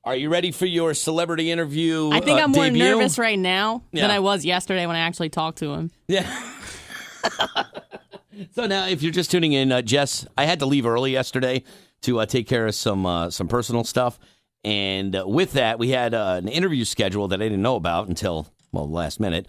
Are you ready for your celebrity interview I think I'm more debut? nervous right now than I was yesterday when I actually talked to him. Yeah. So now, if you're just tuning in, Jess, I had to leave early yesterday to take care of some personal stuff. And with that, we had an interview schedule that I didn't know about until, last minute,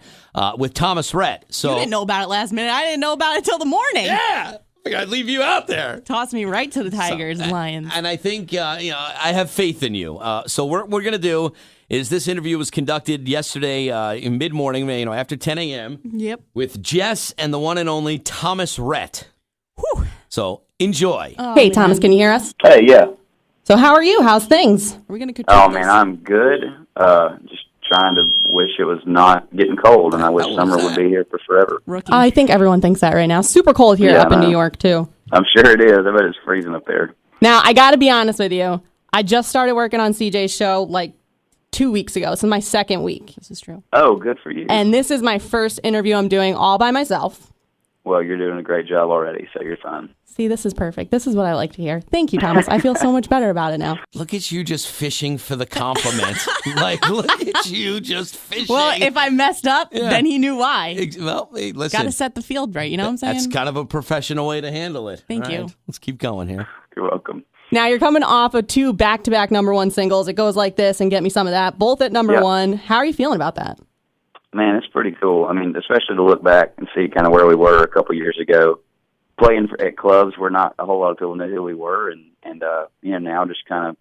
with Thomas Rhett. So You didn't know about it last minute. I didn't know about it till the morning. Yeah. I think I'd leave you out there. Toss me right to the Tigers and Lions. And I think, I have faith in you. So what we're going to do is this interview was conducted yesterday in mid-morning, after 10 a.m. Yep. With Jess and the one and only Thomas Rhett. Whew. So enjoy. Oh, hey, man. Thomas, can you hear us? Hey, yeah. So how are you? How's things? Are we gonna man, I'm good. Just trying to wish it was not getting cold, and I wish summer would be here for forever. Rookie. I think everyone thinks that right now. Super cold here up in New York, too. I'm sure it is. I bet it's freezing up there. Now, I got to be honest with you. I just started working on CJ's show like 2 weeks ago. This is my second week. This is true. Oh, good for you. And this is my first interview I'm doing all by myself. Well, you're doing a great job already, so you're fine. See, this is perfect. This is what I like to hear. Thank you, Thomas. I feel so much better about it now. Look at you just fishing for the compliment. Look at you just fishing. Well, if I messed up, then he knew why. Well, hey, listen. Got to set the field right, you know what I'm saying? That's kind of a professional way to handle it. Thank you. Let's keep going here. You're welcome. Now, you're coming off of 2 back-to-back #1 singles. It goes like this and Get Me Some of That, both at number 1. How are you feeling about that? Man, it's pretty cool. I mean, especially to look back and see kind of where we were a couple years ago. Playing at clubs where not a whole lot of people knew who we were, and now just kind of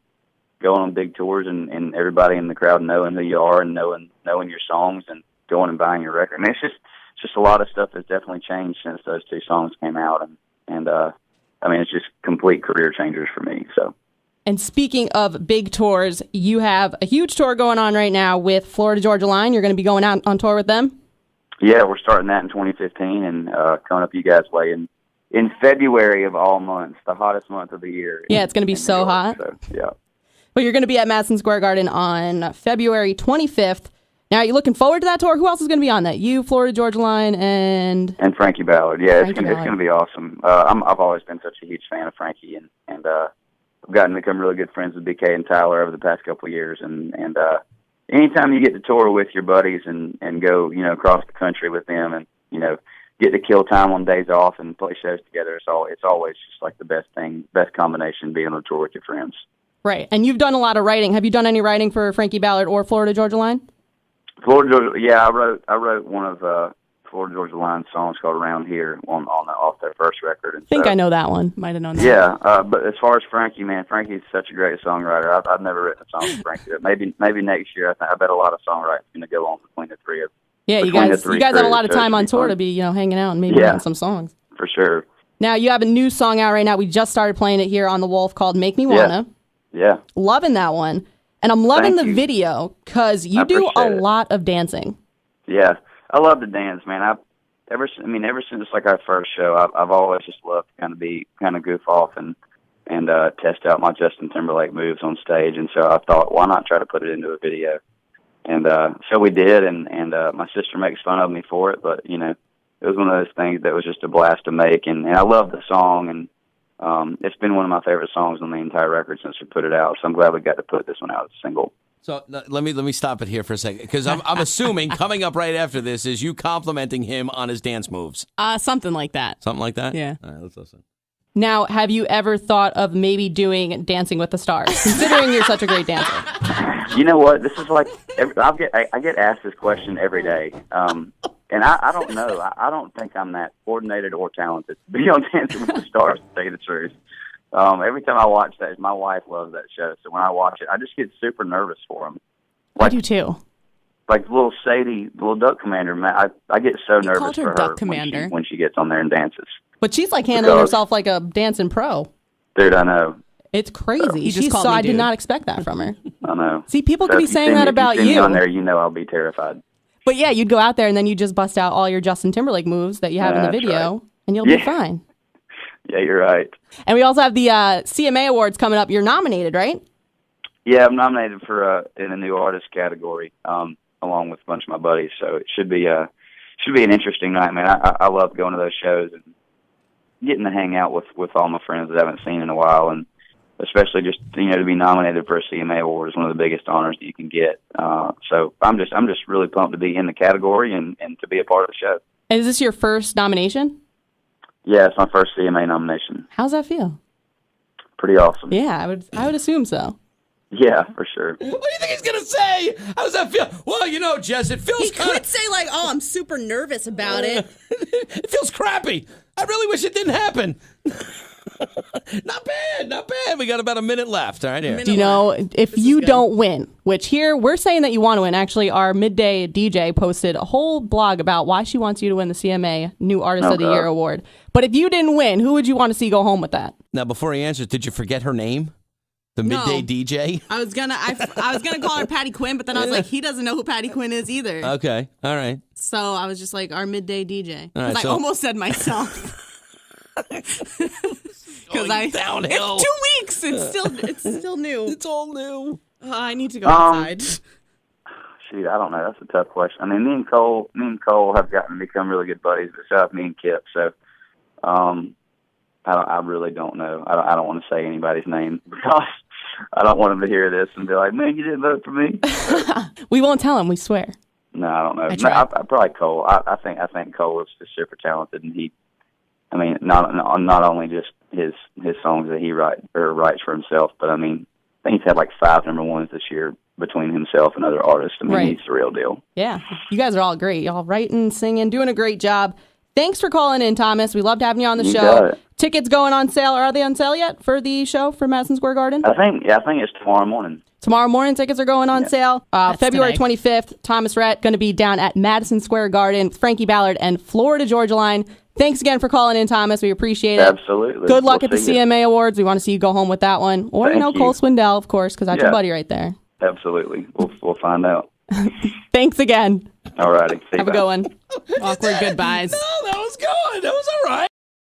going on big tours and everybody in the crowd knowing who you are and knowing your songs and going and buying your record. I mean, it's just a lot of stuff has definitely changed since those 2 songs came out, and I mean, it's just complete career changers for me. So. And speaking of big tours, you have a huge tour going on right now with Florida Georgia Line. You're going to be going out on tour with them? Yeah, we're starting that in 2015 and coming up you guys' way in February of all months, the hottest month of the year. Yeah, it's going to be so hot. So, yeah. But you're going to be at Madison Square Garden on February 25th. Now, are you looking forward to that tour? Who else is going to be on that? You, Florida Georgia Line, and Frankie Ballard. Yeah, it's going to be awesome. I've always been such a huge fan of Frankie, and I've gotten to become really good friends with BK and Tyler over the past couple of years. And anytime you get to tour with your buddies and go, across the country with them and, get to kill time on days off and play shows together, it's always just like the best combination, being on a tour with your friends. Right. And you've done a lot of writing. Have you done any writing for Frankie Ballard or Florida Georgia Line? Florida Georgia, yeah, I wrote one of Florida Georgia Line songs called "Around Here" off their first record. And I think I know that one. Might have known that. Yeah, but as far as Frankie, man, Frankie's such a great songwriter. I've never written a song for Frankie. But maybe next year. I bet a lot of songwriting is going to go on between the three of them. Yeah, you guys have a lot of time on tour to be hanging out and maybe writing some songs. For sure. Now you have a new song out right now. We just started playing it here on The Wolf called "Make Me Wanna." Yeah. Loving that one, and I'm loving the video because you do a lot of dancing. Yeah, I love to dance, man. Ever since like our first show, I've always just loved to kind of goof off and test out my Justin Timberlake moves on stage. And so I thought, why not try to put it into a video? And so we did. And my sister makes fun of me for it, but it was one of those things that was just a blast to make. And I love the song, and it's been one of my favorite songs on the entire record since we put it out. So I'm glad we got to put this one out as a single. So let me stop it here for a second, because I'm assuming coming up right after this is you complimenting him on his dance moves. Something like that. Something like that? Yeah. All right, let's listen. Now, have you ever thought of maybe doing Dancing with the Stars, considering you're such a great dancer? You know what? This is like, I get asked this question every day. And I don't know. I don't think I'm that coordinated or talented to be on Dancing with the Stars, to tell you the truth. Every time I watch that, my wife loves that show. So when I watch it, I just get super nervous for them. I do too. Like little Sadie, little Duck Commander, man, I get so nervous for her Duck Commander when she gets on there and dances. But she's like handling herself like a dancing pro. Dude, I know. It's crazy. I did not expect that from her. I know. See, people could be saying that about you. On there, I'll be terrified. But yeah, you'd go out there and then you just bust out all your Justin Timberlake moves that you have in the video, and you'll be fine. Yeah, you're right. And we also have the CMA Awards coming up. You're nominated, right? Yeah, I'm nominated for in the new artist category, along with a bunch of my buddies. So it should be an interesting night, man. I love going to those shows and getting to hang out with all my friends that I haven't seen in a while, and especially just to be nominated for a CMA award is one of the biggest honors that you can get. So I'm just really pumped to be in the category and to be a part of the show. And is this your first nomination? Yeah, it's my first CMA nomination. How's that feel? Pretty awesome. Yeah, I would assume so. Yeah, for sure. What do you think he's going to say? How does that feel? Well, Jess, it feels He could say, like, oh, I'm super nervous about it. It feels crappy. I really wish it didn't happen. Not bad. We got about a minute left. All right, here. Do you know, if you don't win, which here we're saying that you want to win. Actually, our midday DJ posted a whole blog about why she wants you to win the CMA New Artist of the Year award. But if you didn't win, who would you want to see go home with that? Now, before he answers, did you forget her name? The midday DJ? I was gonna call her Patty Quinn, but then I was like, he doesn't know who Patty Quinn is either. Okay, all right. So I was just like, our midday DJ. Because Right, I almost said myself. Because downhill. It's 2 weeks. It's still new. It's all new. I need to go outside. Shoot, I don't know. That's a tough question. I mean, me and Cole have gotten to become really good buddies, besides me and Kip. So, I really don't know. I don't want to say anybody's name because I don't want them to hear this and be like, "Man, you didn't vote for me." We won't tell him. We swear. No, I don't know. I probably Cole. I think Cole is just super talented, and not only just his songs that he writes for himself, but I think he's had like 5 number ones this year between himself and other artists. He's the real deal. Yeah, you guys are all great. Y'all writing, singing, doing a great job. Thanks for calling in, Thomas. We loved having you on the show. Tickets going on sale. Are they on sale yet for the show for Madison Square Garden? I think it's tomorrow morning. Tomorrow morning, tickets are going on sale. February 25th, Thomas Rhett going to be down at Madison Square Garden with Frankie Ballard and Florida Georgia Line. Thanks again for calling in, Thomas. We appreciate it. Absolutely. Good luck at the CMA Awards. We want to see you go home with that one. Or, Cole Swindell, of course, because that's your buddy right there. Absolutely. We'll find out. Thanks again. All righty. Have a good one. Awkward goodbyes.